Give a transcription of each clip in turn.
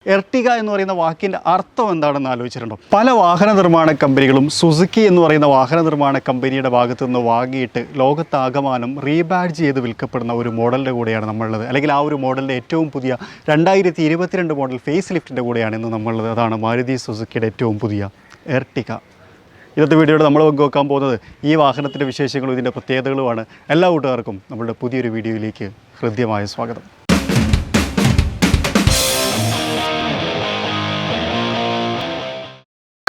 Ertiga എന്ന് പറയുന്ന വാക്കിൻ്റെ അർത്ഥം എന്താണെന്ന് ആലോചിച്ചിട്ടുണ്ടോ? പല വാഹന നിർമ്മാണ കമ്പനികളും സുസുക്കി എന്ന് പറയുന്ന വാഹന നിർമ്മാണ കമ്പനിയുടെ ഭാഗത്തു നിന്ന് വാങ്ങിയിട്ട് ലോകത്താകമാനം റീബാഡ്ജ് ചെയ്ത് വിൽക്കപ്പെടുന്ന ഒരു മോഡലിൻ്റെ കൂടെയാണ് നമ്മളുള്ളത്. അല്ലെങ്കിൽ ആ ഒരു മോഡലിൻ്റെ ഏറ്റവും പുതിയ 2022 മോഡൽ ഫേസ് ലിഫ്റ്റിൻ്റെ കൂടെയാണ് ഇന്ന് നമ്മളുള്ളത്. അതാണ് മാരുതി സുസുക്കിയുടെ ഏറ്റവും പുതിയ എർട്ടിക. ഇന്നത്തെ വീഡിയോയിൽ നമ്മൾ പങ്കുവെക്കാൻ പോകുന്നത് ഈ വാഹനത്തിൻ്റെ വിശേഷങ്ങളും ഇതിൻ്റെ പ്രത്യേകതകളുമാണ്. എല്ലാ കൂട്ടുകാർക്കും നമ്മളുടെ പുതിയൊരു വീഡിയോയിലേക്ക് ഹൃദ്യമായ സ്വാഗതം.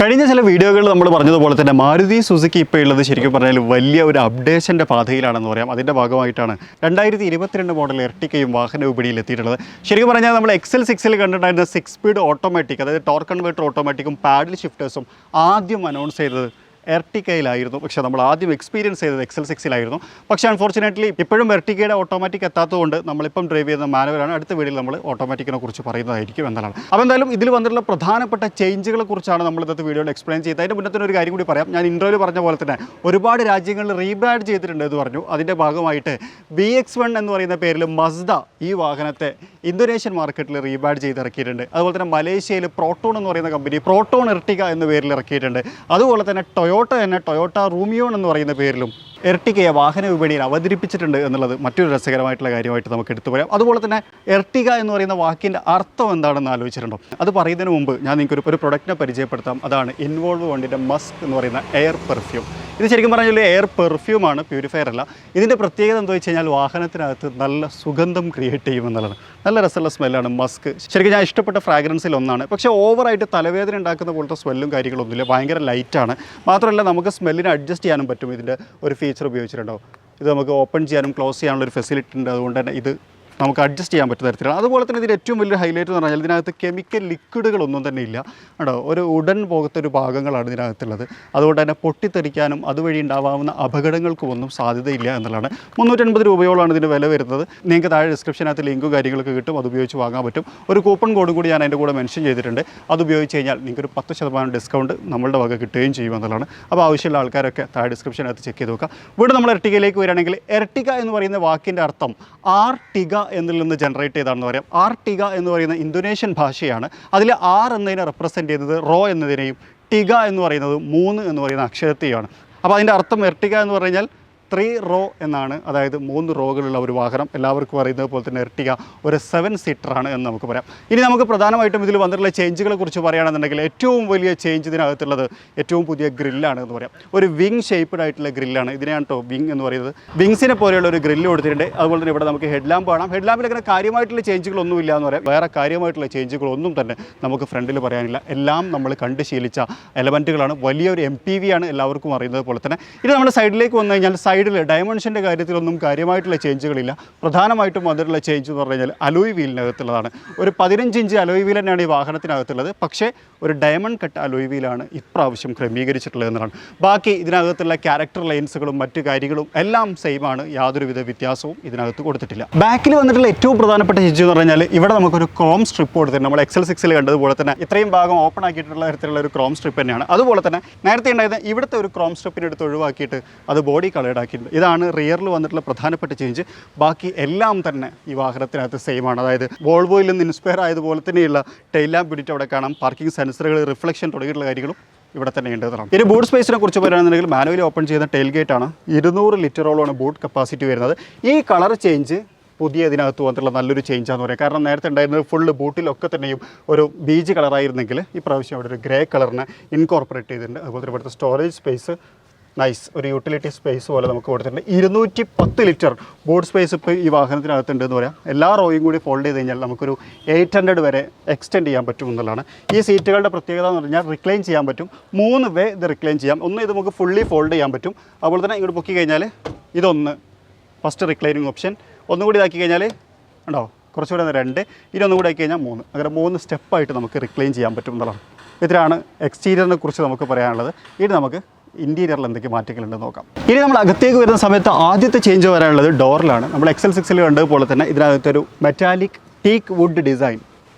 കഴിഞ്ഞ ചില വീഡിയോകളിൽ നമ്മൾ പറഞ്ഞതുപോലെ തന്നെ മാരുതി സുസുക്കി ഇപ്പോൾ ഉള്ളത് ശരിക്കും പറഞ്ഞാൽ വലിയ ഒരു അപ്ഡേഷൻ്റെ പാതയിലാണെന്ന് പറയാം. അതിൻ്റെ ഭാഗമായിട്ടാണ് 2022 മോഡൽ എർട്ടിക്കയും വാഹന വിപണിയിൽ എത്തിയിട്ടുള്ളത്. ശരിക്കും പറഞ്ഞാൽ നമ്മൾ XL6 കണ്ടിട്ടുണ്ടായിരുന്ന 6 സ്പീഡ് ഓട്ടോമാറ്റിക്, അതായത് ടോർക്ക് കൺവേർട്ടർ ഓട്ടോമാറ്റിക്കും പാഡിൽ ഷിഫ്റ്റേഴ്സും ആദ്യം അനൗൺസ് ചെയ്തത് എർട്ടിക്കയിലായിരുന്നു. പക്ഷേ നമ്മൾ ആദ്യം എക്സ്പീരിയൻസ് ചെയ്തത് XL6 പക്ഷേ അൺഫോർച്ചുനേറ്റ്ലി ഇപ്പോഴും എർട്ടിക്കയുടെ ഓട്ടോമാറ്റിക് എത്താത്തതുകൊണ്ട് നമ്മളിപ്പം ഡ്രൈവ് ചെയ്യുന്ന മാനുവലാണ്. അടുത്ത വീഡിയോയിൽ നമ്മൾ ഓട്ടോമാറ്റിക്കിനെ കുറിച്ച് പറയുന്നതായിരിക്കും എന്നതാണ്. അപ്പോൾ എന്തായാലും ഇതിൽ വന്നിട്ടുള്ള പ്രധാനപ്പെട്ട ചേഞ്ചുകളെ കുറിച്ചാണ് നമ്മൾ ഇന്നത്തെ വീഡിയോയിൽ എക്സ്പ്ലെയിൻ ചെയ്തത്. അതിൻ്റെ മുന്നേ തന്നെ ഒരു കാര്യം കൂടി പറയാം. ഞാൻ ഇൻട്രോയിൽ പറഞ്ഞ പോലെ തന്നെ ഒരുപാട് രാജ്യങ്ങളിൽ റീബ്രാൻഡ് ചെയ്തിട്ടുണ്ട് എന്ന് പറഞ്ഞു. അതിൻ്റെ ഭാഗമായിട്ട് VXi എന്ന് പറയുന്ന പേരിൽ മസ്ദ ഈ വാഹനത്തെ ഇന്തോനേഷ്യൻ മാർക്കറ്റിൽ റീബ്രാൻഡ് ചെയ്ത് ഇറക്കിയിട്ടുണ്ട്. അതുപോലെ തന്നെ മലേഷ്യയിൽ പ്രോട്ടോൺ എന്ന് പറയുന്ന കമ്പനി പ്രോട്ടോൺ എർട്ടിക എന്ന പേരിൽ ഇറക്കിയിട്ടുണ്ട്. അതുപോലെ തന്നെ ടൊയോട്ട റൂമിയോൺ എന്ന് പറയുന്ന പേരിലും എർട്ടികയെ വാഹന വിപണിയിൽ അവതരിപ്പിച്ചിട്ടുണ്ട് എന്നുള്ളത് മറ്റൊരു രസകരമായിട്ടുള്ള കാര്യമായിട്ട് നമുക്ക് എടുത്തു പറയാം. അതുപോലെ തന്നെ എർട്ടിക എന്ന് പറയുന്ന വാക്കിൻ്റെ അർത്ഥം എന്താണെന്ന് ആലോചിച്ചിട്ടുണ്ടോ? അത് പറയുന്നതിന് മുമ്പ് ഞാൻ നിങ്ങൾക്ക് ഒരു പ്രൊഡക്റ്റിനെ പരിചയപ്പെടുത്താം. അതാണ് ഇൻവോൾവ് വണ്ടിൻ്റെ മസ്ക് എന്ന് പറയുന്ന എയർ പെർഫ്യൂം. ഇത് ശരിക്കും പറഞ്ഞാൽ എയർ പെർഫ്യൂമാണ്, പ്യൂരിഫയർ അല്ല. ഇതിൻ്റെ പ്രത്യേകത എന്താ വെച്ച് കഴിഞ്ഞാൽ വാഹനത്തിനകത്ത് നല്ല സുഗന്ധം ക്രിയേറ്റ് ചെയ്യുമെന്നുള്ളതാണ്. നല്ല രസമുള്ള സ്മെല്ലാണ് മസ്ക്. ശരിക്കും ഞാൻ ഇഷ്ടപ്പെട്ട ഫ്രാഗ്രൻസിൽ ഒന്നാണ്. പക്ഷേ ഓവറായിട്ട് തലവേദന ഉണ്ടാക്കുന്ന പോലത്തെ സ്മെല്ലും കാര്യങ്ങളൊന്നുമില്ല. ഭയങ്കര ലൈറ്റാണ്. മാത്രമല്ല നമുക്ക് സ്മെല്ലിനെ അഡ്ജസ്റ്റ് ചെയ്യാനും പറ്റും. ഇതിൻ്റെ ഒരു ഫീച്ചർ ഉപയോഗിച്ചിട്ടുണ്ടോ? ഇത് നമുക്ക് ഓപ്പൺ ചെയ്യാനും ക്ലോസ് ചെയ്യാനുള്ള ഒരു ഫെസിലിറ്റി ഉണ്ട്. അതുകൊണ്ട് തന്നെ ഇത് നമുക്ക് അഡ്ജസ്റ്റ് ചെയ്യാൻ പറ്റുന്ന തരത്തിലാണ്. അതുപോലെ തന്നെ ഇതിൻ്റെ ഏറ്റവും വലിയ ഹൈലൈറ്റ് എന്ന് പറഞ്ഞാൽ ഇതിനകത്ത് കെമിക്കൽ ലിക്വിഡുകളൊന്നും തന്നെ ഇല്ല കേട്ടോ. ഒരു ഉടൻ പോകത്തൊരു ഭാഗങ്ങളാണ് ഇതിനകത്തുള്ളത്. അതുകൊണ്ട് തന്നെ പൊട്ടിത്തെറിക്കാനും അതുവഴി ഉണ്ടാവാവുന്ന അപകടങ്ങൾക്കും ഒന്നും സാധ്യതയില്ല എന്നുള്ളതാണ്. 350 രൂപയോളാണ് ഇതിൻ്റെ വില വരുന്നത്. നിങ്ങൾക്ക് താഴെ ഡിസ്ക്രിപ്ഷനകത്ത് ലിങ്കും കാര്യങ്ങളൊക്കെ കിട്ടും. അത് ഉപയോഗിച്ച് വാങ്ങാൻ പറ്റും. ഒരു കൂപ്പൺ കോഡും കൂടി ഞാൻ അതിൻ്റെ കൂടെ മെൻഷൻ ചെയ്തിട്ടുണ്ട്. അത് ഉപയോഗിച്ച് കഴിഞ്ഞാൽ നിങ്ങൾക്കൊരു 10% ഡിസ്കൗണ്ട് നമ്മളുടെ വക കിട്ടുകയും ചെയ്യും എന്നുള്ളതാണ്. അപ്പോൾ ആവശ്യമുള്ള ആൾക്കാരൊക്കെ താഴെ ഡിസ്ക്രിപ്ഷനകത്ത് ചെക്ക് ചെയ്ത് നോക്കുക. ഇവിടെ നമ്മൾ എർട്ടികയിലേക്ക് വരികയാണെങ്കിൽ എർട്ടിക എന്ന് പറയുന്ന വാക്കിൻ്റെ അർത്ഥം ആർട്ടിക എന്നിൽ നിന്ന് ജനറേറ്റ് ചെയ്താണെന്ന് പറയാം. ആർട്ടിക എന്ന് പറയുന്ന ഇന്തോനേഷ്യൻ ഭാഷയാണ്. അതിൽ ആർ എന്നതിനെ റെപ്രസെൻറ്റ് ചെയ്യുന്നത് റോ എന്നതിനെയും ടിക എന്ന് പറയുന്നത് 3 എന്ന് പറയുന്ന അക്ഷരത്തെയാണ്. അപ്പോൾ അതിൻ്റെ അർത്ഥം എർട്ടിക എന്ന് പറഞ്ഞു കഴിഞ്ഞാൽ 3 റോ എന്നാണ്. അതായത് 3 റോകളുള്ള ഒരു വാഹനം. എല്ലാവർക്കും അറിയുന്നത് പോലെ തന്നെ എർട്ടിക ഒരു 7 സീറ്ററാണ് എന്ന് നമുക്ക് പറയാം. ഇനി നമുക്ക് പ്രധാനമായിട്ടും ഇതിൽ വന്നിട്ടുള്ള ചേഞ്ചുകളെ കുറിച്ച് പറയുകയാണെന്നുണ്ടെങ്കിൽ ഏറ്റവും വലിയ ചേഞ്ച് ഇതിനകത്തുള്ളത് ഏറ്റവും പുതിയ ഗ്രില്ലാണ് എന്ന് പറയാം. ഒരു വിങ് ഷേപ്പ്ഡ് ആയിട്ടുള്ള ഗ്രില്ലാണ്. ഇതിനെയാണ് കേട്ടോ വിങ് എന്ന് പറയുന്നത്. വിങ്സിനെ പോലെയുള്ള ഒരു ഗ്രില്ല് കൊടുത്തിട്ടുണ്ട്. അതുപോലെ തന്നെ ഇവിടെ നമുക്ക് ഹെഡ് ലാമ്പ് കാണാം. ഹെഡ് ലാമ്പിൽ അങ്ങനെ കാര്യമായിട്ടുള്ള ചേഞ്ചുകളൊന്നും ഇല്ല എന്ന് പറയാം. വേറെ കാര്യമായിട്ടുള്ള ചേഞ്ചുകളൊന്നും തന്നെ നമുക്ക് ഫ്രണ്ടിൽ പറയാനില്ല. എല്ലാം നമ്മൾ കണ്ട് ശീലിച്ച എലമെൻറ്റുകളാണ്. വലിയൊരു MPV ആണ്, എല്ലാവർക്കും അറിയുന്നത് പോലെ തന്നെ. ഇനി നമ്മുടെ സൈഡിലേക്ക് വന്നു കഴിഞ്ഞാൽ സൈഡിൽ ഡയമെൻഷൻ്റെ കാര്യത്തിലൊന്നും കാര്യമായിട്ടുള്ള ചേഞ്ചുകളില്ല. പ്രധാനമായിട്ടും വന്നിട്ടുള്ള ചേഞ്ച് എന്ന് പറഞ്ഞു കഴിഞ്ഞാൽ അലോയ് വീലിനകത്തുള്ളതാണ്. ഒരു 15 ഇഞ്ച് അലോയ് വീൽ തന്നെയാണ് ഈ വാഹനത്തിനകത്തുള്ളത്. പക്ഷേ ഒരു ഡയമണ്ട് കട്ട് അലോയ് വീലാണ് ഇപ്രാവശ്യം ക്രമീകരിച്ചിട്ടുള്ളത് എന്നതാണ്. ബാക്കി ഇതിനകത്തുള്ള ക്യാരക്ടർ ലൈൻസുകളും മറ്റു കാര്യങ്ങളും എല്ലാം സെയിമാണ്. യാതൊരുവിധ വ്യത്യാസവും ഇതിനകത്ത് കൊടുത്തിട്ടില്ല. ബാക്കിൽ വന്നിട്ടുള്ള ഏറ്റവും പ്രധാനപ്പെട്ട ചേഞ്ച് എന്ന് പറഞ്ഞാൽ ഇവിടെ നമുക്കൊരു ക്രോം സ്ട്രിപ്പ് കൊടുത്തിട്ടുണ്ട്. നമ്മൾ XL6 കണ്ടതുപോലെ തന്നെ ഇത്രയും ഭാഗം ഓപ്പൺ ആക്കിയിട്ടുള്ള തരത്തിലുള്ള ഒരു ക്രോം സ്ട്രിപ്പ് തന്നെയാണ്. അതുപോലെ തന്നെ നേരത്തെ ഉണ്ടായിരുന്ന ഇവിടുത്തെ ഒരു ക്രോം സ്ട്രിപ്പിനെ എടുത്ത് ഒഴിവാക്കിയിട്ട് അത് ബോഡി കളേർഡ് ആക്കിയിട്ടുണ്ട്. ഇതാണ് റിയറിൽ വന്നിട്ടുള്ള പ്രധാനപ്പെട്ട ചേഞ്ച്. ബാക്കി എല്ലാം തന്നെ ഈ വാഹനത്തിനകത്ത് സെയിമാണ്. അതായത് വോൾവോയിൽ നിന്ന് ഇൻസ്പയർ ആയതുപോലെ തന്നെയുള്ള ടെയിൽ ലാമ്പ് യൂണിറ്റ് അവിടെ കാണാം. പാർക്കിംഗ് സെൻസറുകൾ, റിഫ്ലക്ഷൻ തുടങ്ങിയിട്ടുള്ള കാര്യങ്ങളും ഇവിടെ തന്നെ ഉണ്ട് എന്നാണ്. ഇനി ബൂട്ട് സ്പേസിനെ കുറിച്ച് പറയുകയാണെന്നുണ്ടെങ്കിൽ മാനുവലി ഓപ്പൺ ചെയ്യുന്ന ടെയിൽ ഗേറ്റ് ആണ്. 200 ലിറ്ററോളമാണ് ബൂട്ട് കപ്പാസിറ്റി വരുന്നത്. ഈ കളർ ചേഞ്ച് പുതിയ ഇതിനകത്ത് വന്നിട്ടുള്ള നല്ലൊരു ചേഞ്ചാന്ന് പറയാം. കാരണം നേരത്തെ ഉണ്ടായിരുന്നത് ഫുള്ള് ബൂട്ടിലൊക്കെ തന്നെയും ഒരു ബീജ് കളറായിരുന്നെങ്കിൽ ഈ പ്രാവശ്യം അവിടെ ഒരു ഗ്രേ കളറിനെ ഇൻകോർപ്പറേറ്റ് ചെയ്തിട്ടുണ്ട്. അതുപോലെ തന്നെ ഇവിടുത്തെ സ്റ്റോറേജ് സ്പേസ് നൈസ് ഒരു യൂട്ടിലിറ്റി സ്പേസ് പോലെ നമുക്ക് കൊടുത്തിട്ടുണ്ട്. 210 ലിറ്റർ ബോർഡ് സ്പേസ് ഇപ്പോൾ ഈ വാഹനത്തിനകത്തുണ്ട് എന്ന് പറയാം. എല്ലാ റോയും കൂടി ഫോൾഡ് ചെയ്ത് കഴിഞ്ഞാൽ നമുക്കൊരു 800 വരെ എക്സ്റ്റെൻഡ് ചെയ്യാൻ പറ്റും എന്നുള്ളതാണ്. ഈ സീറ്റുകളുടെ പ്രത്യേകത എന്ന് പറഞ്ഞാൽ റിക്ലൈൻ ചെയ്യാൻ പറ്റും. 3 വേ ഇത് റിക്ലൈൻ ചെയ്യാം. ഒന്ന് ഇത് നമുക്ക് ഫുള്ളി ഫോൾഡ് ചെയ്യാൻ പറ്റും. അതുപോലെ തന്നെ ഇങ്ങോട്ട് പൊക്കി കഴിഞ്ഞാൽ ഇതൊന്ന് ഫസ്റ്റ് റിക്ലൈനിങ് ഓപ്ഷൻ. ഒന്നും കൂടി ഇതാക്കി കഴിഞ്ഞാൽ ഉണ്ടോ കുറച്ചുകൂടെ 2, ഇതൊന്നും കൂടി ആക്കി കഴിഞ്ഞാൽ 3. അങ്ങനെ 3 സ്റ്റെപ്പായിട്ട് നമുക്ക് റിക്ലൈൻ ചെയ്യാൻ പറ്റും എന്നുള്ളതാണ്. ഇതിലാണ് എക്സ്റ്റീരിയറിനെ കുറിച്ച് നമുക്ക് പറയാനുള്ളത്. ഇനി നമുക്ക് ഇൻറ്റീരിയറിൽ എന്തൊക്കെ മാറ്റങ്ങളുണ്ടെന്ന് നോക്കാം. ഇനി നമ്മൾ അകത്തേക്ക് വരുന്ന സമയത്ത് ആദ്യത്തെ ചേഞ്ച് വരാനുള്ളത് ഡോറിലാണ്. നമ്മൾ XL6 കണ്ടതുപോലെ തന്നെ ഇതിനകത്തൊരു മെറ്റാലിക് ടീക്ക് വുഡ് ഡിസൈൻ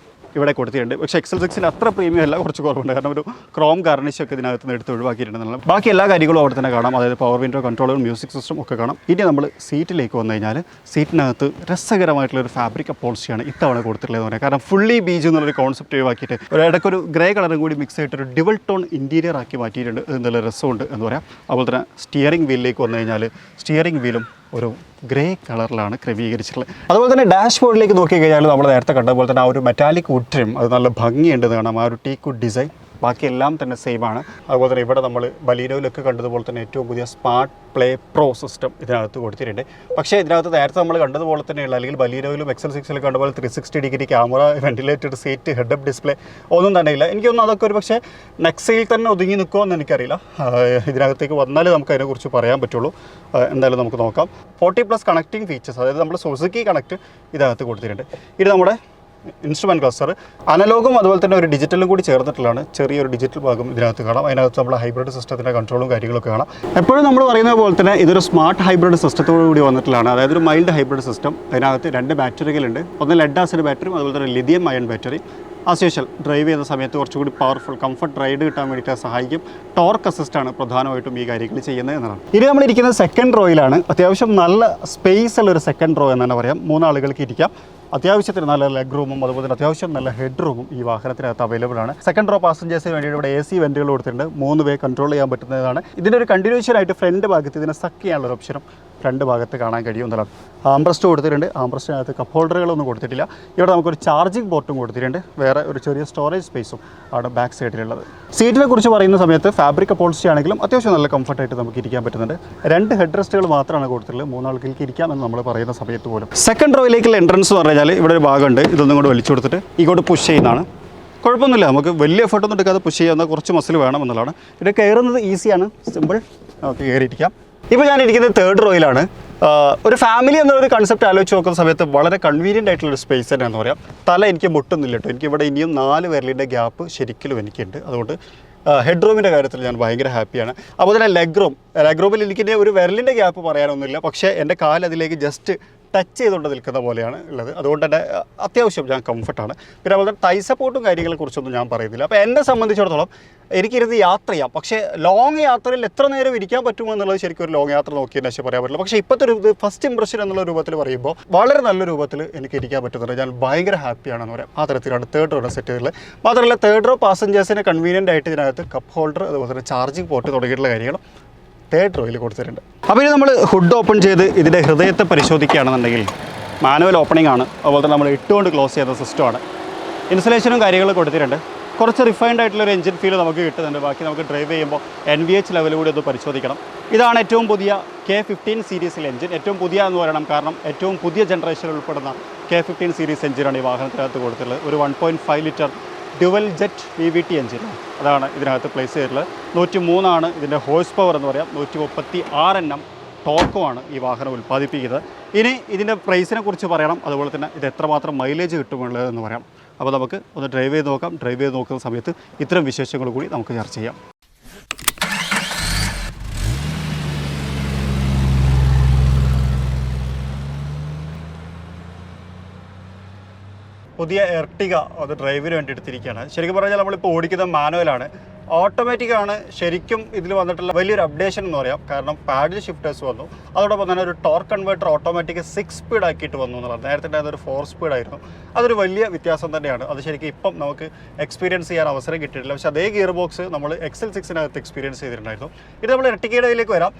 ഇവിടെ കൊടുത്തിട്ടുണ്ട്. പക്ഷേ XL6 അത്ര പ്രീമിയം അല്ല, കുറച്ച് കുറവുണ്ട്. കാരണം ഒരു ക്രോം ഗാർണിഷൊക്കെ ഇതിനകത്ത് നിന്ന് എടുത്ത് ഒഴിവാക്കിയിട്ടുണ്ടെന്നുള്ള ബാക്കി എല്ലാ കാര്യങ്ങളും അവിടെ തന്നെ കാണാം. അതായത് പവർ വിൻഡോ കൺട്രോളും മ്യൂസിക് സിസ്റ്റം ഒക്കെ കാണാം. ഇനി നമ്മൾ സീറ്റിലേക്ക് വന്നു കഴിഞ്ഞാൽ സീറ്റിനകത്ത് രസകരമായിട്ടുള്ളൊരു ഫാബ്രിക് അപ്പോൾസിയാണ് ഇത്തവണ കൊടുത്തിട്ടുള്ളതെന്ന് പറയാം. കാരണം ഫുള്ളി ബീജ് എന്നുള്ളൊരു കോൺസെപ്റ്റ് ഒഴിവാക്കിയിട്ട് ഇടയ്ക്കൊരു ഗ്രേ കളറും കൂടി മിക്സ് ആയിട്ടൊരു ഡുവൽ ടോൺ ഇൻറ്റീരിയർ ആക്കി മാറ്റിയിട്ടുണ്ട്. എന്നുള്ള രസമുണ്ട് എന്ന് പറയാം. അതുപോലെ തന്നെ സ്റ്റിയറിംഗ് വീലിലേക്ക് വന്നു കഴിഞ്ഞാൽ സ്റ്റിയറിംഗ് വീലും ഒരു ഗ്രേ കളറിലാണ് ക്രമീകരിച്ചിട്ടുള്ളത്. അതുപോലെ തന്നെ ഡാഷ് ബോർഡിലേക്ക് നോക്കി കഴിഞ്ഞാൽ നമ്മൾ നേരത്തെ കണ്ട പോലെ തന്നെ ആ ഒരു മെറ്റാലിക് വുഡ് ട്രിം അത് നല്ല ഭംഗിയുണ്ടെന്ന് കാണാം. ആ ഒരു ടീക്ക് വുഡ് ഡിസൈൻ ബാക്കിയെല്ലാം തന്നെ സെയിം ആണ്. അതുപോലെ തന്നെ ഇവിടെ നമ്മൾ ബലീനോയിലൊക്കെ കണ്ടതുപോലെ തന്നെ ഏറ്റവും പുതിയ സ്മാർട്ട് പ്ലേ പ്രോ സിസ്റ്റം ഇതിനകത്ത് കൊടുത്തിട്ടുണ്ട്. പക്ഷേ ഇതിനകത്ത് നേരത്തെ നമ്മൾ കണ്ടതുപോലെ തന്നെയുള്ള അല്ലെങ്കിൽ ബലീനോയിലും XL6 കണ്ടപോലെ 360 degree camera, ventilated seat, head up display ഒന്നും തന്നെ ഇല്ല. എനിക്കൊന്നും അതൊക്കെ ഒരു പക്ഷേ നെക്സയിൽ തന്നെ ഒതുങ്ങി നിൽക്കുമോ എന്ന് എനിക്കറിയില്ല. ഇതിനകത്തേക്ക് വന്നാലേ നമുക്ക് അതിനെക്കുറിച്ച് പറയാൻ പറ്റുള്ളൂ. എന്തായാലും നമുക്ക് നോക്കാം. 40+ കണക്റ്റിംഗ് ഫീച്ചേഴ്സ്, അതായത് നമ്മൾ സുസുക്കി കണക്റ്റ് ഇതിനകത്ത് കൊടുത്തിട്ടുണ്ട്. ഇത് നമ്മുടെ ഇൻസ്ട്രുമെൻറ്റ് ക്ലസ്റ്റർ അനലോഗും അതുപോലെ തന്നെ ഒരു ഡിജിറ്റലും കൂടി ചേർന്നിട്ടുള്ളതാണ്. ചെറിയൊരു ഡിജിറ്റൽ ഭാഗം ഇതിനകത്ത് കാണാം. അതിനകത്ത് നമ്മൾ ഹൈബ്രിഡ് സിസ്റ്റത്തിൻ്റെ കൺട്രോളും കാര്യങ്ങളൊക്കെ കാണാം. എപ്പോഴും നമ്മൾ പറയുന്നത് പോലെ തന്നെ ഇതൊരു സ്മാർട്ട് ഹൈബ്രിഡ് സിസ്റ്റത്തോടു കൂടി വന്നിട്ടുള്ളതാണ്. അതായത് ഒരു മൈൽഡ് ഹൈബ്രിഡ് സിസ്റ്റം. അതിനകത്ത് 2 ബാറ്ററികളുണ്ട്. ഒന്ന് ലെഡ് ആസിഡ് ബാറ്ററിയും അതുപോലെ തന്നെ lithium ion battery. As usual drive ചെയ്യുന്ന സമയത്ത് കുറച്ചുകൂടി പവർഫുൾ കംഫർട്ട് റൈഡ് കിട്ടാൻ വേണ്ടിയിട്ട് സഹായിക്കും. ടോർക്ക് അസിസ്റ്റാണ് പ്രധാനമായിട്ടും ഈ കാര്യങ്ങൾ ചെയ്യുന്നത് എന്നതാണ്. ഇനി നമ്മളിരിക്കുന്നത് സെക്കൻഡ് റോയിലാണ്. അത്യാവശ്യം നല്ല സ്പേസ് ഉള്ളൊരു സെക്കൻഡ് റോ എന്ന് തന്നെ പറയാം. 3 ആളുകൾക്ക് ഇരിക്കാം. അത്യാവശ്യത്തിന് നല്ല ലെഗ് റൂമും അതുപോലെ തന്നെ അത്യാവശ്യം നല്ല ഹെഡ് റൂമും ഈ വാഹനത്തിനകത്ത് അവൈലബിൾ ആണ്. സെക്കൻഡ് റോ പാസഞ്ചേഴ്സിന് വേണ്ടിയിട്ട് ഇവിടെ AC വെന്റുകൾ കൊടുത്തിട്ടുണ്ട്. 3 വേ കൺട്രോൾ ചെയ്യാൻ പറ്റുന്നതാണ്. ഇതിൻ്റെ ഒരു കണ്ടിന്യൂഷൻ ആയിട്ട് ഫ്രണ്ട് ഭാഗത്ത് ഇതിനെ സക്ക് ചെയ്യാനുള്ള ഓപ്ഷനും ഫ്രണ്ട് ഭാഗത്ത് കാണാൻ കഴിയുന്നതാണ്. ആംബ്രസ്റ്റ് കൊടുത്തിട്ടുണ്ട്. ആംബ്രസ്റ്റിനകത്ത് കപ്പ് ഹോൾഡറുകളൊന്നും കൊടുത്തിട്ടില്ല. ഇവിടെ നമുക്കൊരു ചാർജിങ് പോർട്ടും കൊടുത്തിട്ടുണ്ട്. വേറെ ഒരു ചെറിയ സ്റ്റോറേജ് സ്പേസും ആണ് ബാക്ക് സൈഡിലുള്ളത്. സീറ്റിനെ കുറിച്ച് പറയുന്ന സമയത്ത് ഫാബ്രിക് അപ്പോൾസി ആണെങ്കിലും അത്യാവശ്യം നല്ല കംഫർട്ടായിട്ട് നമുക്ക് ഇരിക്കാൻ പറ്റുന്നുണ്ട്. 2 ഹെഡ് റെസ്റ്റുകൾ മാത്രമാണ് കൊടുത്തിട്ടുള്ളത്. 3 ആൾക്കാർക്ക് ഇരിക്കാമെന്ന് നമ്മൾ പറയുന്ന സമയത്ത് പോലും. സെക്കൻഡ് റോയിലേക്കുള്ള എൻട്രൻസ് എന്ന് പറഞ്ഞാൽ ഇവിടെ ഒരു ഭാഗമുണ്ട്. ഇതൊന്നും കൂടെ വലിച്ചു കൊടുത്തിട്ട് ഇങ്ങോട്ട് പുഷ് ചെയ്യുന്നതാണ്. കുഴപ്പമൊന്നുമില്ല, നമുക്ക് വലിയ എഫർട്ടൊന്നും എടുക്കാതെ പുഷ് ചെയ്യാവുന്ന കുറച്ച് മസിൽ വേണം എന്നുള്ളതാണ്. ഇത് കയറുന്നത് ഈസിയാണ്, സിമ്പിൾ, നമുക്ക് കയറിയിരിക്കാം. ഇപ്പോൾ ഞാനിരിക്കുന്നത് തേർഡ് റോയിലാണ്. ഒരു ഫാമിലി എന്നൊരു കൺസെപ്റ്റ് ആലോചിച്ച് നോക്കുന്ന സമയത്ത് വളരെ കൺവീനിയൻ്റ് ആയിട്ടുള്ളൊരു സ്പേസ് തന്നെയാണെന്ന് പറയാം. തല എനിക്ക് മുട്ടുന്നില്ല കേട്ടോ. എനിക്കിവിടെ ഇനിയും 4 വിരലിൻ്റെ ഗ്യാപ്പ് ശരിക്കും എനിക്കുണ്ട്. അതുകൊണ്ട് ഹെഡ് റൂമിൻ്റെ കാര്യത്തിൽ ഞാൻ ഭയങ്കര ഹാപ്പിയാണ്. അപ്പോൾ തന്നെ ലെഗ് റൂമിൽ എനിക്ക് ഒരു വിരലിൻ്റെ ഗ്യാപ്പ് പറയാനൊന്നുമില്ല. പക്ഷേ എൻ്റെ കാലതിലേക്ക് ജസ്റ്റ് ടച്ച് ചെയ്തുകൊണ്ട് നിൽക്കുന്ന പോലെയാണ് ഉള്ളത്. അതുകൊണ്ട് തന്നെ അത്യാവശ്യം ഞാൻ കംഫർട്ടാണ്. പിന്നെ അതുപോലെ തന്നെ തൈ സപ്പോർട്ടും കാര്യങ്ങളെക്കുറിച്ചൊന്നും ഞാൻ പറയുന്നില്ല. അപ്പോൾ എന്നെ സംബന്ധിച്ചിടത്തോളം എനിക്കിരുന്ന് യാത്ര ചെയ്യാം. പക്ഷേ ലോങ് യാത്രയിൽ എത്ര നേരം ഇരിക്കാൻ പറ്റുമോ എന്നുള്ളത് ശരിക്കും ഒരു ലോങ് യാത്ര നോക്കിയതിന് ശേഷം പറയാൻ പറ്റില്ല. പക്ഷേ ഇപ്പോഴത്തെ ഒരു ഫസ്റ്റ് ഇംപ്രഷൻ എന്നുള്ള രൂപത്തിൽ പറയുമ്പോൾ വളരെ നല്ല രൂപത്തിൽ എനിക്ക് ഇരിക്കാൻ പറ്റുന്നുണ്ട്. ഞാൻ ഭയങ്കര ഹാപ്പിയാണെന്ന് പറയാം. ആ തരത്തിലാണ് തേർഡ് റോ സെറ്റ് ചെയ്തിട്ടുള്ളത്. മാത്രമല്ല തേർഡ് റോ പാസഞ്ചേഴ്സിന് കൺവീനിയൻ്റ് ആയിട്ട് ഇതിനകത്ത് കപ്പ് ഹോൾഡർ അതുപോലെ തന്നെ ചാർജിങ് പോർട്ട് തുടങ്ങിയിട്ടുള്ള കാര്യങ്ങളും തേർഡ് റോയിൽ കൊടുത്തിട്ടുണ്ട്. അപ്പോൾ ഇനി നമ്മൾ ഹുഡ് ഓപ്പൺ ചെയ്ത് ഇതിൻ്റെ ഹൃദയത്തെ പരിശോധിക്കുകയാണെന്നുണ്ടെങ്കിൽ മാനുവൽ ഓപ്പണിംഗ് ആണ്. അതുപോലെ തന്നെ നമ്മൾ ഇട്ടുകൊണ്ട് ക്ലോസ് ചെയ്യുന്ന സിസ്റ്റമാണ്. ഇൻസുലേഷനും കാര്യങ്ങളും കൊടുത്തിട്ടുണ്ട്. കുറച്ച് റിഫൈൻഡ് ആയിട്ടുള്ളൊരു എഞ്ചിൻ ഫീൽ നമുക്ക് കിട്ടുന്നുണ്ട്. ബാക്കി നമുക്ക് ഡ്രൈവ് ചെയ്യുമ്പോൾ NVH ലെവൽ കൂടി ഒന്ന് പരിശോധിക്കണം. ഇതാണ് ഏറ്റവും പുതിയ K15 സീരീസിലെ എഞ്ചിൻ. ഏറ്റവും പുതിയ എന്ന് പറയണം, കാരണം ഏറ്റവും പുതിയ ജനറേഷനിൽ ഉൾപ്പെടുന്ന K15 സീരീസ് എഞ്ചിനാണ് ഈ വാഹനത്തിനകത്ത് കൊടുത്തിട്ടുള്ളത്. ഒരു 1.5 ലിറ്റർ DualJet VVT എഞ്ചിൻ അതാണ് ഇതിനകത്ത് പ്ലേസ് ചെയ്തിട്ടുള്ളത്. 103 ഇതിൻ്റെ ഹോഴ്സ് പവർ എന്ന് പറയാം. 136 Nm ടോർക്കുമാണ് ഈ വാഹനം ഉൽപ്പാദിപ്പിക്കുന്നത്. ഇനി ഇതിൻ്റെ പ്രൈസിനെ കുറിച്ച് പറയണം. അതുപോലെ തന്നെ ഇത് എത്രമാത്രം മൈലേജ് കിട്ടുമുള്ളതെന്ന് പറയാം. അപ്പോൾ നമുക്ക് ഒന്ന് ഡ്രൈവ് ചെയ്ത് നോക്കാം. ഡ്രൈവ് ചെയ്ത് നോക്കുന്ന സമയത്ത് ഇത്തരം വിശേഷങ്ങൾ കൂടി നമുക്ക് ചർച്ച ചെയ്യാം. പുതിയ എർട്ടിക അത് ഡ്രൈവിന് വേണ്ടി എടുത്തിരിക്കുകയാണ്. ശരിക്കും പറഞ്ഞാൽ നമ്മളിപ്പോൾ ഓടിക്കുന്ന മാനുവലാണ്. ഓട്ടോമാറ്റിക്കാണ് ശരിക്കും ഇതിൽ വന്നിട്ടുള്ള വലിയൊരു അപ്ഡേഷൻ എന്ന് പറയാം. കാരണം പാഡിൽ ഷിഫ്റ്റേഴ്സ് വന്നു. അതോടൊപ്പം തന്നെ ഒരു ടോർക്ക് കൺവേർട്ടർ ഓട്ടോമാറ്റിക് 6 സ്പീഡ് ആക്കിയിട്ട് വന്നു എന്നുള്ളത്. നേരത്തെ അതൊരു 4 സ്പീഡായിരുന്നു. അതൊരു വലിയ വ്യത്യാസം തന്നെയാണ്. അത് ശരിക്കും ഇപ്പം നമുക്ക് എക്സ്പീരിയൻസ് ചെയ്യാൻ അവസരം കിട്ടിയിട്ടില്ല. പക്ഷേ അതേ ഗിയർ ബോക്സ് നമ്മൾ XL6 എക്സ്പീരിയൻസ് ചെയ്തിട്ടുണ്ടായിരുന്നു. ഇത് നമ്മൾ എർട്ടിക്കയിലേക്ക് വരാം.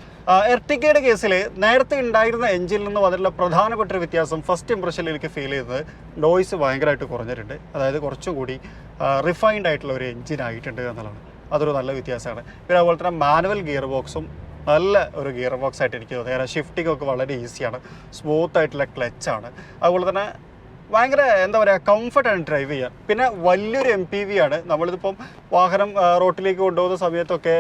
എർട്ടിക്കയുടെ കേസിൽ നേരത്തെ ഉണ്ടായിരുന്ന എഞ്ചിനിൽ നിന്ന് വന്നിട്ടുള്ള പ്രധാനപ്പെട്ട ഒരു വ്യത്യാസം ഫസ്റ്റ് ഇംപ്രഷനിൽ എനിക്ക് ഫീൽ ചെയ്തത് നോയ്സ് ഭയങ്കരമായിട്ട് കുറഞ്ഞിട്ടുണ്ട്. അതായത് കുറച്ചുകൂടി റിഫൈൻഡ് ആയിട്ടുള്ള ഒരു എഞ്ചിൻ ആയിട്ടുണ്ട് എന്നുള്ളതാണ്. അതൊരു നല്ല വ്യത്യാസമാണ്. പിന്നെ അതുപോലെ തന്നെ മാനുവൽ ഗിയർ ബോക്സും നല്ല ഒരു ഗിയർ ബോക്സ് ആയിട്ട് എനിക്ക് തോന്നുന്നത്. കാരണം ഷിഫ്റ്റിംഗ് ഒക്കെ വളരെ ഈസിയാണ്. സ്മൂത്ത് ആയിട്ടുള്ള ക്ലച്ചാണ്. അതുപോലെ തന്നെ ഭയങ്കര എന്താ പറയുക കംഫർട്ടാണ് ഡ്രൈവ് ചെയ്യാൻ. പിന്നെ വലിയൊരു MPV ആണ്. നമ്മളിതിപ്പം വാഹനം റോട്ടിലേക്ക് കൊണ്ടുപോകുന്ന സമയത്തൊക്കെ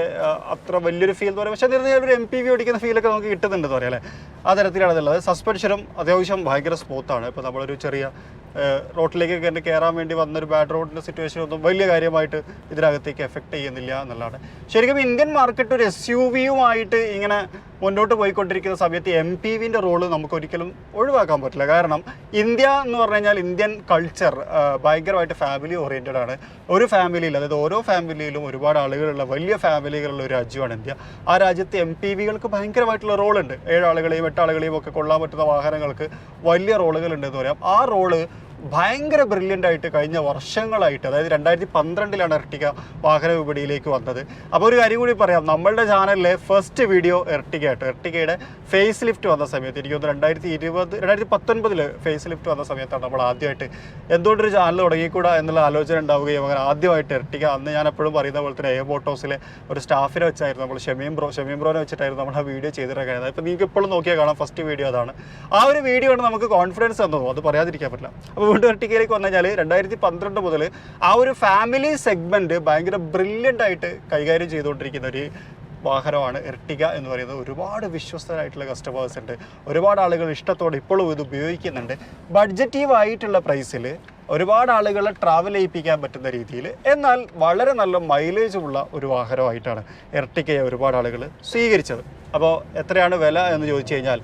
അത്ര വലിയൊരു ഫീൽ എന്ന് പറയുന്നത്. പക്ഷേ എന്നിരുന്നാൽ ഒരു MPV ഓടിക്കുന്ന ഫീലൊക്കെ നമുക്ക് കിട്ടുന്നുണ്ടെന്ന് പറയാം അല്ലേ. ആ തരത്തിലാണ് ഉള്ളത്. സസ്പെൻഷനും അത്യാവശ്യം ഭയങ്കര സ്മൂത്താണ്. ഇപ്പോൾ നമ്മളൊരു ചെറിയ റോട്ടിലേക്ക് കയറാൻ വേണ്ടി വന്നൊരു ബാഡ് റോഡിൻ്റെ സിറ്റുവേഷൻ ഒന്നും വലിയ കാര്യമായിട്ട് ഇതിനകത്തേക്ക് എഫക്റ്റ് ചെയ്യുന്നില്ല എന്നുള്ളതാണ്. ശരിക്കും ഇന്ത്യൻ മാർക്കറ്റ് ഒരു SUV-യുമായിട്ട് ഇങ്ങനെ മുന്നോട്ട് പോയിക്കൊണ്ടിരിക്കുന്ന സമയത്ത് MPV-ൻ്റെ റോള് നമുക്ക് ഒരിക്കലും ഒഴിവാക്കാൻ പറ്റില്ല. കാരണം ഇന്ത്യ എന്ന് പറഞ്ഞു കഴിഞ്ഞാൽ ഇന്ത്യൻ കൾച്ചർ ഭയങ്കരമായിട്ട് ഫാമിലി ഓറിയൻറ്റഡ് ആണ്. ഒരു ഫാമിലിയിൽ, അതായത് ഓരോ ഫാമിലിയിലും ഒരുപാട് ആളുകളുള്ള വലിയ ഫാമിലികളുള്ള ഒരു രാജ്യമാണ് ഇന്ത്യ. ആ രാജ്യത്ത് MPV-കൾക്ക് ഭയങ്കരമായിട്ടുള്ള റോളുണ്ട്. 7 ആളുകളെയും 8 ആളുകളെയും ഒക്കെ കൊള്ളാൻ പറ്റുന്ന വാഹനങ്ങൾക്ക് വലിയ റോളുകളുണ്ടെന്ന് പറയാം. ആ റോള് ഭയങ്കര ബ്രില്യൻ്റ് ആയിട്ട് കഴിഞ്ഞ വർഷങ്ങളായിട്ട്, അതായത് 2012-ലാണ് എർട്ടിക വാഹന വിപണിയിലേക്ക് വന്നത്. അപ്പോൾ ഒരു കാര്യം കൂടി പറയാം, നമ്മളുടെ ചാനലിലെ ഫസ്റ്റ് വീഡിയോ എർട്ടിഗയുടെ ഫേസ് ലിഫ്റ്റ് വന്ന സമയത്ത്, എനിക്ക് തോന്നുന്നു 2019 ഫേസ് ലിഫ്റ്റ് വന്ന സമയത്താണ് നമ്മൾ ആദ്യമായിട്ട് എന്തുകൊണ്ടൊരു ചാനൽ തുടങ്ങിക്കൂടാ എന്നുള്ള ആലോചന ഉണ്ടാവുകയും അങ്ങനെ ആദ്യമായിട്ട് എർട്ടിക, അന്ന് ഞാൻ എപ്പോഴും പറയുന്ന പോലെ തന്നെ മോട്ടോസിലെ ഒരു സ്റ്റാഫിനെ വെച്ചായിരുന്നു, നമ്മൾ ഷമീം ബ്രോനെ വെച്ചിട്ടായിരുന്നു നമ്മൾ ആ വീഡിയോ ചെയ്തിട്ട് കഴിയുന്നത്. അപ്പോൾ നിങ്ങൾക്ക് ഇപ്പോഴും നോക്കിയാൽ കാണാം ഫസ്റ്റ് വീഡിയോ അതാണ്. ആ ഒരു വീഡിയോ ആണ് നമുക്ക് കോൺഫിഡൻസ് തന്നത്, അത് പറയാതിരിക്കാൻ പറ്റില്ല. അപ്പോൾ വീണ്ടും എർട്ടിഗയിലേക്ക് വന്നു കഴിഞ്ഞാൽ 2012 മുതൽ ആ ഒരു ഫാമിലി സെഗ്മെൻറ്റ് ഭയങ്കര ബ്രില്യൻ്റ് ആയിട്ട് കൈകാര്യം ചെയ്തുകൊണ്ടിരിക്കുന്ന ഒരു വാഹനമാണ് എർട്ടിക എന്ന് പറയുന്നത്. ഒരുപാട് വിശ്വസ്തരായിട്ടുള്ള കസ്റ്റമേഴ്സ് ഉണ്ട്, ഒരുപാട് ആളുകൾ ഇഷ്ടത്തോടെ ഇപ്പോഴും ഇത് ഉപയോഗിക്കുന്നുണ്ട്. ബഡ്ജറ്റീവ് ആയിട്ടുള്ള പ്രൈസിൽ ഒരുപാട് ആളുകളെ ട്രാവൽ ചെയ്യിപ്പിക്കാൻ പറ്റുന്ന രീതിയിൽ, എന്നാൽ വളരെ നല്ല മൈലേജുള്ള ഒരു വാഹനമായിട്ടാണ് എർട്ടിഗയെ ഒരുപാട് ആളുകൾ സ്വീകരിച്ചത്. അപ്പോൾ എത്രയാണ് വില എന്ന് ചോദിച്ചു കഴിഞ്ഞാൽ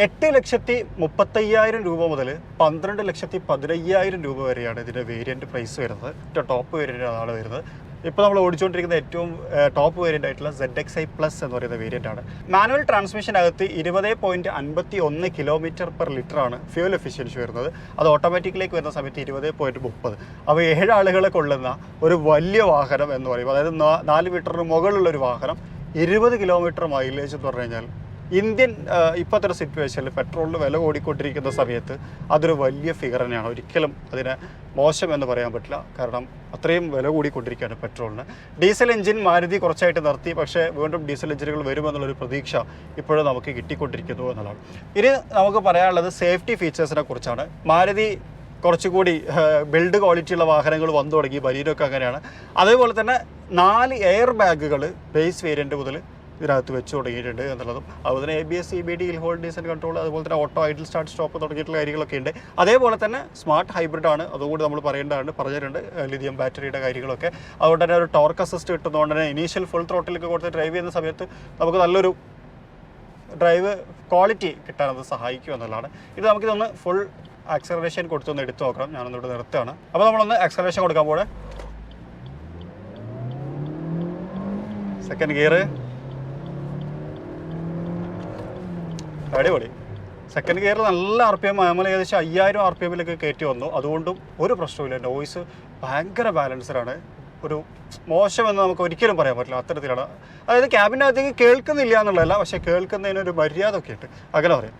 8,30,000 രൂപ മുതൽ 12,15,000 രൂപ വരെയാണ് ഇതിൻ്റെ വേരിയൻറ്റ് പ്രൈസ് വരുന്നത്. ഏറ്റവും ടോപ്പ് വേരിയൻ്റ് ആണ് വരുന്നത്. ഇപ്പോൾ നമ്മൾ ഓടിച്ചുകൊണ്ടിരിക്കുന്ന ഏറ്റവും ടോപ്പ് വേരിയൻ്റ് ആയിട്ടുള്ള ZXi പ്ലസ് എന്ന് പറയുന്ന വേരിയൻ്റ് ആണ്. മാനുവൽ ട്രാൻസ്മിഷനകത്ത് 20.51 km/L ആണ് ഫ്യൂൽ എഫിഷ്യൻസി വരുന്നത്. അത് ഓട്ടോമാറ്റിക്കിലേക്ക് വരുന്ന സമയത്ത് 20.30. അപ്പോൾ 7 ആളുകളെ കൊള്ളുന്ന ഒരു വലിയ വാഹനം എന്ന് പറയുമ്പോൾ, അതായത് 4 മീറ്ററിന് മുകളിലുള്ളൊരു വാഹനം 20 കിലോമീറ്റർ മൈലേജ് എന്ന് പറഞ്ഞു കഴിഞ്ഞാൽ ഇന്ത്യൻ ഇപ്പോഴത്തെ ഒരു സിറ്റുവേഷനിൽ പെട്രോളിന് വില കൂടിക്കൊണ്ടിരിക്കുന്ന സമയത്ത് അതൊരു വലിയ ഫിഗർ തന്നെയാണ്. ഒരിക്കലും അതിനെ മോശം എന്ന് പറയാൻ പറ്റില്ല, കാരണം അത്രയും വില കൂടിക്കൊണ്ടിരിക്കുകയാണ് പെട്രോളിന്. ഡീസൽ എഞ്ചിൻ മാരുതി കുറച്ചായിട്ട് നിർത്തി, പക്ഷേ വീണ്ടും ഡീസൽ എഞ്ചിനുകൾ വരുമെന്നുള്ളൊരു പ്രതീക്ഷ ഇപ്പോഴും നമുക്ക് കിട്ടിക്കൊണ്ടിരിക്കുന്നു എന്നുള്ളതാണ്. ഇനി നമുക്ക് പറയാനുള്ളത് സേഫ്റ്റി ഫീച്ചേഴ്സിനെ കുറിച്ചാണ്. മാരുതി കുറച്ചുകൂടി ബിൽഡ് ക്വാളിറ്റിയുള്ള വാഹനങ്ങൾ വന്നു തുടങ്ങി, ബലീനൊക്കെ അങ്ങനെയാണ്. അതേപോലെ തന്നെ 4 എയർ ബാഗുകൾ ബേസ് വേരിയൻറ്റ് മുതൽ ഇതിനകത്ത് വെച്ച് തുടങ്ങിയിട്ടുണ്ട് എന്നുള്ളതും, അതുപോലെ തന്നെ ABS, CBD, hill hold diesel control, അതുപോലെ തന്നെ ഓട്ടോ ഐഡിൽ സ്റ്റാർട്ട് സ്റ്റോപ്പ് തുടങ്ങിയിട്ടുള്ള കാര്യങ്ങളൊക്കെ ഉണ്ട്. അതേപോലെ തന്നെ സ്മാർട്ട് ഹൈബ്രിഡ് ആണ്, അതുകൂടി നമ്മൾ പറഞ്ഞിട്ടുണ്ട്. ലിഥിയം ബാറ്ററിയുടെ കാര്യങ്ങളൊക്കെ, അതുകൊണ്ട് തന്നെ ഒരു ടോർക്ക് അസിസ്റ്റ് കിട്ടുന്നതുകൊണ്ട് തന്നെ ഇനീഷ്യൽ ഫുൾ ത്രോട്ടിലൊക്കെ കൊടുത്ത് ഡ്രൈവ് ചെയ്യുന്ന സമയത്ത് നമുക്ക് നല്ലൊരു ഡ്രൈവ് ക്വാളിറ്റി കിട്ടാനത് സഹായിക്കും എന്നുള്ളതാണ്. ഇത് നമുക്കിതൊന്ന് ഫുൾ ആക്സലറേഷൻ കൊടുത്തൊന്ന് എടുത്തു നോക്കണം. ഞാനൊന്നിവിടെ നിർത്തുകയാണ്. അപ്പോൾ നമ്മളൊന്ന് ആക്സലറേഷൻ കൊടുക്കാൻ പോലെ സെക്കൻഡ് ഗിയർ അടിപൊളി. സെക്കൻഡ് ഗിയറിൽ നല്ല RPM, നമ്മൾ ഏകദേശം 5000 RPM-ലേക്ക് കയറ്റി വന്നു. അതുകൊണ്ടും ഒരു പ്രശ്നമില്ല. നോയ്സ് ഭയങ്കര ബാലൻസ്ഡാണ്. ഒരു മോശമെന്ന് നമുക്ക് ഒരിക്കലും പറയാൻ പറ്റില്ല, അത്തരത്തിലാണ്. അതായത് ക്യാബിനകത്തേക്ക് കേൾക്കുന്നില്ല എന്നുള്ളതല്ല, പക്ഷേ കേൾക്കുന്നതിനൊരു മര്യാദ ഒക്കെ ഉണ്ട്, അങ്ങനെ പറയാം.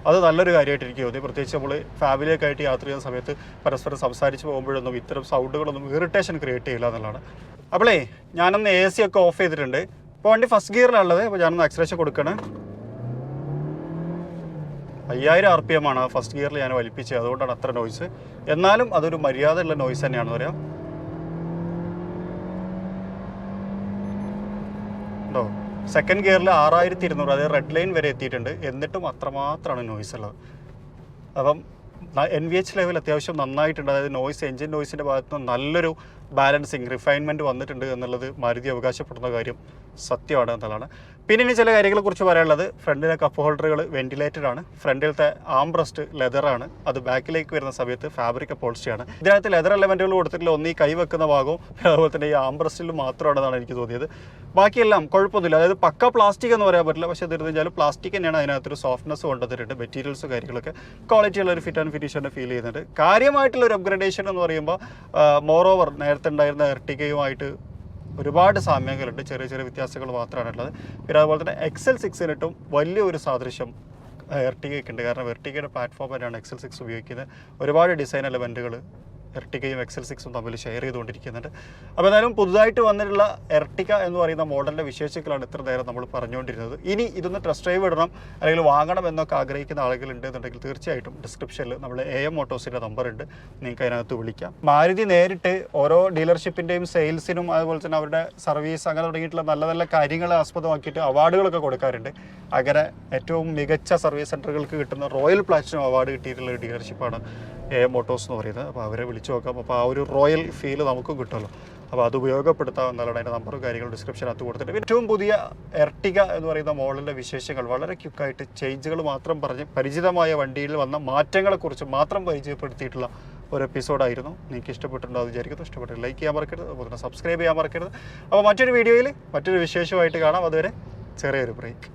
അത് നല്ലൊരു കാര്യമായിട്ട് എനിക്ക് തോന്നി. പ്രത്യേകിച്ച് നമ്മൾ ഫാമിലിയൊക്കെ ആയിട്ട് യാത്ര ചെയ്യുന്ന സമയത്ത് പരസ്പരം സംസാരിച്ച് പോകുമ്പോഴൊന്നും ഇത്തരം സൗണ്ടുകളൊന്നും ഇറിറ്റേഷൻ ക്രിയേറ്റ് ചെയ്യില്ല എന്നുള്ളതാണ്. അപ്പോളേ ഞാനൊന്ന് AC ഒക്കെ ഓഫ് ചെയ്തിട്ടുണ്ട്. ഇപ്പോൾ വണ്ടി ഫസ്റ്റ് ഗിയറിലുള്ളത്. അപ്പോൾ ഞാനൊന്ന് ആക്സലേഷൻ കൊടുക്കണം. 5000 RPM ആണ് ഫസ്റ്റ് ഗിയറിൽ ഞാൻ വലിപ്പിച്ചത്, അതുകൊണ്ടാണ് അത്ര നോയ്സ്. എന്നാലും അതൊരു മര്യാദയുള്ള നോയ്സ് തന്നെയാണെന്ന് പറയാം. ഉണ്ടോ? സെക്കൻഡ് ഗിയറിൽ 6200, അതായത് റെഡ് ലൈൻ വരെ എത്തിയിട്ടുണ്ട്. എന്നിട്ടും അത്രമാത്രമാണ് നോയ്സ് ഉള്ളത്. അപ്പം NVH ലെവൽ അത്യാവശ്യം നന്നായിട്ടുണ്ട്. അതായത് നോയ്സ്, എൻജിൻ നോയ്സിൻ്റെ ഭാഗത്ത് നിന്ന് നല്ലൊരു ബാലൻസിങ്, റിഫൈൻമെൻറ്റ് വന്നിട്ടുണ്ട് എന്നുള്ളത് മാരുതി അവകാശപ്പെടുന്ന കാര്യം സത്യമാണ് എന്നുള്ളതാണ്. പിന്നെ ഇനി ചില കാര്യങ്ങളെക്കുറിച്ച് പറയാനുള്ളത്, ഫ്രണ്ടിലെ കപ്പ് ഹോൾഡറുകൾ വെന്റിലേറ്റഡ് ആണ്. ഫ്രണ്ടിലത്തെ ആംബ്രസ്റ്റ് ലെതറാണ്. അത് ബാക്കിലേക്ക് വരുന്ന സമയത്ത് ഫാബ്രിക് അപ്പോൾസ്റ്റിയാണ്. ഇതിനകത്ത് ലെതർ എലമെൻറ്റുകൾ കൊടുത്തിട്ടില്ല. ഒന്ന് ഈ കൈ വെക്കുന്ന ഭാഗവും അതുപോലെ തന്നെ ഈ ആംബ്രസ്റ്റിൽ മാത്രമാണെന്നാണ് എനിക്ക് തോന്നിയത്. ബാക്കിയെല്ലാം കുഴപ്പമൊന്നുമില്ല. അതായത് പക്ക പ്ലാസ്റ്റിക് എന്ന് പറയാൻ പറ്റില്ല, പക്ഷേ തീർന്നു കഴിഞ്ഞാൽ പ്ലാസ്റ്റിക് തന്നെയാണ്. അതിനകത്തൊരു സോഫ്റ്റ്നെസ് കൊണ്ടുവന്നിട്ടുണ്ട്. മെറ്റീരിയൽസ് കാര്യങ്ങളൊക്കെ ക്വാളിറ്റിയുള്ള ഒരു ഫിറ്റ് ആൻഡ് ഫിനിഷ് ഫീൽ ചെയ്യുന്നുണ്ട്. കാര്യമായിട്ടുള്ള ഒരു അപ്ഗ്രഡേഷൻ എന്ന് പറയുമ്പോൾ മോറോവർ നേരത്തെ ഉണ്ടായിരുന്ന എർട്ടിഗയുമായിട്ട് ഒരുപാട് സാമ്യങ്ങളുണ്ട്, ചെറിയ ചെറിയ വ്യത്യാസങ്ങൾ മാത്രമാണുള്ളത്. പിന്നെ അതുപോലെ തന്നെ XL6-നിട്ടും വലിയൊരു സാദൃശ്യം എർട്ടിഗയ്ക്കുണ്ട്. കാരണം എർട്ടിഗയുടെ പ്ലാറ്റ്ഫോം തന്നെയാണ് XL6 ഉപയോഗിക്കുന്നത്. ഒരുപാട് ഡിസൈൻ എലമെൻറ്റുകൾ എർട്ടിഗയും XL6-ഉം തമ്മിൽ ഷെയർ ചെയ്തുകൊണ്ടിരിക്കുന്നുണ്ട്. അപ്പോൾ എന്തായാലും പുതുതായിട്ട് വന്നിട്ടുള്ള എർട്ടിഗ എന്ന് പറയുന്ന മോഡലിൻ്റെ വിശേഷങ്ങളാണ് ഇത്ര നേരം നമ്മൾ പറഞ്ഞുകൊണ്ടിരുന്നത്. ഇനി ഇതൊന്ന് ടെസ്റ്റ് ഡ്രൈവ് ഇടണം അല്ലെങ്കിൽ വാങ്ങണം എന്നൊക്കെ ആഗ്രഹിക്കുന്ന ആളുകളുണ്ടെന്നുണ്ടെങ്കിൽ തീർച്ചയായിട്ടും ഡിസ്ക്രിപ്ഷനിൽ നമ്മൾ AM മോട്ടോഴ്സിൻ്റെ നമ്പറുണ്ട്, നിങ്ങൾക്ക് അതിനകത്ത് വിളിക്കാം. മാരുതി നേരിട്ട് ഓരോ ഡീലർഷിപ്പിൻ്റെയും സെയിൽസിനും അതുപോലെ തന്നെ അവരുടെ സർവീസ് അങ്ങനെ തുടങ്ങിയിട്ടുള്ള നല്ല നല്ല കാര്യങ്ങളെ ആസ്പദമാക്കിയിട്ട് അവാർഡുകളൊക്കെ കൊടുക്കാറുണ്ട്. അങ്ങനെ ഏറ്റവും മികച്ച സർവീസ് സെൻ്ററുകൾക്ക് കിട്ടുന്ന റോയൽ പ്ലാറ്റിനം അവാർഡ് കിട്ടിയിട്ടുള്ള ഒരു ഡീലർഷിപ്പാണ് മോട്ടോഴ്സ് എന്ന് പറയുന്നത്. അപ്പോൾ അവരെ വിളിച്ചു നോക്കാം. അപ്പോൾ ആ ഒരു റോയൽ ഫീൽ നമുക്കും കിട്ടുമല്ലോ. അപ്പോൾ അത് ഉപയോഗപ്പെടുത്താമെന്നാണ് അതിൻ്റെ നമ്പറും കാര്യങ്ങളും ഡിസ്ക്രിപ്ഷനകത്ത് കൊടുത്തിട്ട് ഏറ്റവും പുതിയ എർട്ടിഗ എന്ന് പറയുന്ന മോഡലിൻ്റെ വിശേഷങ്ങൾ വളരെ ക്വിക്കായിട്ട് ചേഞ്ചുകൾ മാത്രം പറഞ്ഞ് പരിചിതമായ വണ്ടിയിൽ വന്ന മാറ്റങ്ങളെക്കുറിച്ച് മാത്രം പരിചയപ്പെടുത്തിയിട്ടുള്ള ഒരു എപ്പിസോഡായിരുന്നു. നിങ്ങൾക്ക് ഇഷ്ടപ്പെട്ടിട്ടുണ്ടോ എന്ന് വിചാരിക്കുന്നു. ഇഷ്ടപ്പെട്ട് ലൈക്ക് ചെയ്യാൻ മറക്കരുത്, അതുപോലെ തന്നെ സബ്സ്ക്രൈബ് ചെയ്യാൻ മറക്കരുത്. അപ്പോൾ മറ്റൊരു വീഡിയോയിൽ മറ്റൊരു വിശേഷമായിട്ട് കാണാം. അതുവരെ ചെറിയൊരു ബ്രേക്ക്.